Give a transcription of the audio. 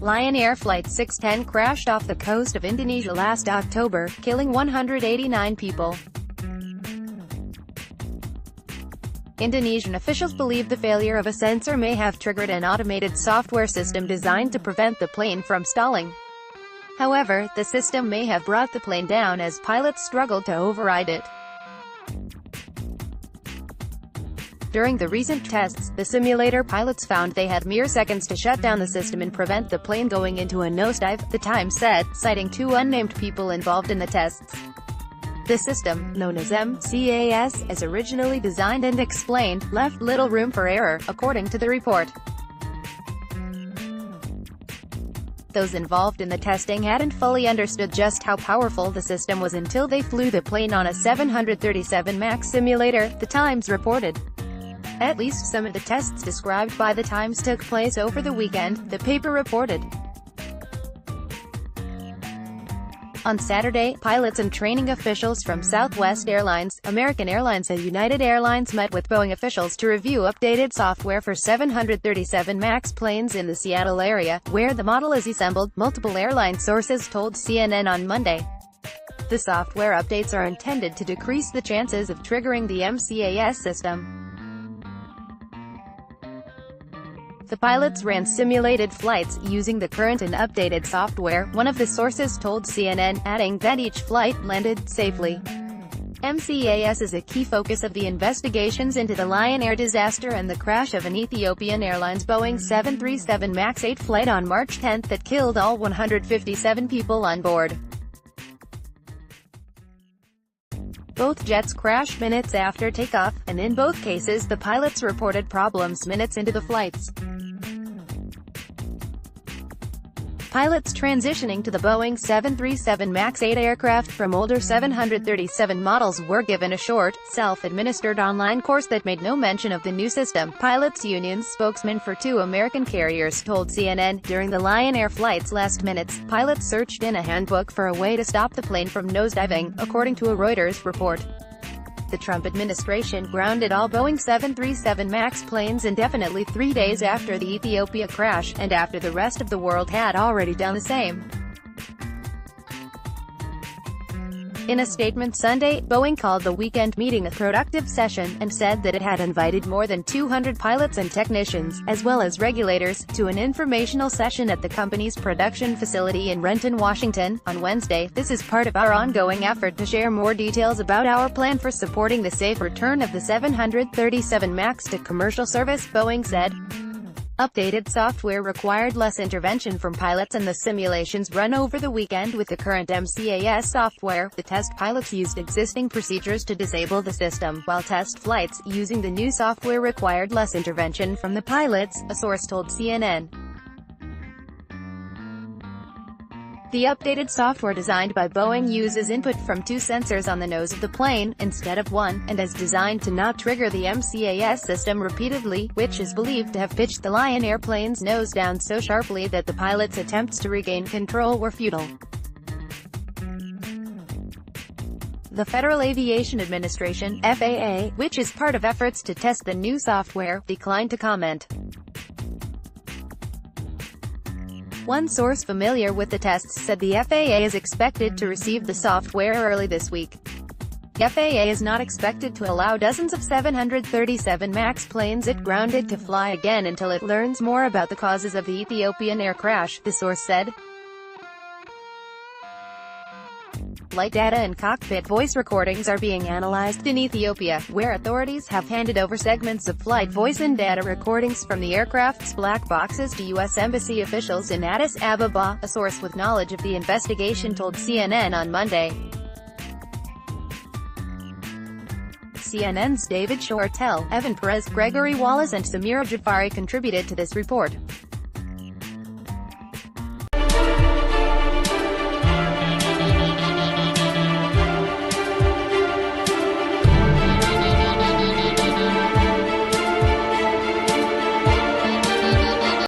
Lion Air Flight 610 crashed off the coast of Indonesia last October, killing 189 people. Indonesian officials believe the failure of a sensor may have triggered an automated software system designed to prevent the plane from stalling. However, the system may have brought the plane down as pilots struggled to override it. During the recent tests, the simulator pilots found they had mere seconds to shut down the system and prevent the plane going into a nosedive, the Times said, citing two unnamed people involved in the tests. The system, known as MCAS, as originally designed and explained, left little room for error, according to the report. Those involved in the testing hadn't fully understood just how powerful the system was until they flew the plane on a 737 MAX simulator, the Times reported. At least some of the tests described by the Times took place over the weekend, the paper reported. On Saturday, pilots and training officials from Southwest Airlines, American Airlines and United Airlines met with Boeing officials to review updated software for 737 MAX planes in the Seattle area, where the model is assembled, multiple airline sources told CNN on Monday. The software updates are intended to decrease the chances of triggering the MCAS system. The pilots ran simulated flights, using the current and updated software, one of the sources told CNN, adding that each flight landed safely. MCAS is a key focus of the investigations into the Lion Air disaster and the crash of an Ethiopian Airlines Boeing 737 MAX 8 flight on March 10 that killed all 157 people on board. Both jets crashed minutes after takeoff, and in both cases the pilots reported problems minutes into the flights. Pilots transitioning to the Boeing 737 MAX 8 aircraft from older 737 models were given a short, self-administered online course that made no mention of the new system, pilots' union's spokesman for two American carriers told CNN. During the Lion Air flight's last minutes, pilots searched in a handbook for a way to stop the plane from nosediving, according to a Reuters report. The Trump administration grounded all Boeing 737 MAX planes indefinitely 3 days after the Ethiopia crash, and after the rest of the world had already done the same. In a statement Sunday, Boeing called the weekend meeting a productive session, and said that it had invited more than 200 pilots and technicians, as well as regulators, to an informational session at the company's production facility in Renton, Washington, on Wednesday. This is part of our ongoing effort to share more details about our plan for supporting the safe return of the 737 MAX to commercial service, Boeing said. Updated software required less intervention from pilots and the simulations run over the weekend with the current MCAS software. The test pilots used existing procedures to disable the system, while test flights, using the new software, required less intervention from the pilots, a source told CNN. The updated software designed by Boeing uses input from two sensors on the nose of the plane, instead of one, and is designed to not trigger the MCAS system repeatedly, which is believed to have pitched the Lion Air plane's nose down so sharply that the pilot's attempts to regain control were futile. The Federal Aviation Administration, FAA, which is part of efforts to test the new software, declined to comment. One source familiar with the tests said the FAA is expected to receive the software early this week. The FAA is not expected to allow dozens of 737 MAX planes it grounded to fly again until it learns more about the causes of the Ethiopian air crash, the source said. Flight data and cockpit voice recordings are being analyzed in Ethiopia, where authorities have handed over segments of flight voice and data recordings from the aircraft's black boxes to U.S. Embassy officials in Addis Ababa, a source with knowledge of the investigation told CNN on Monday. CNN's David Shortell, Evan Perez, Gregory Wallace and Samira Jafari contributed to this report.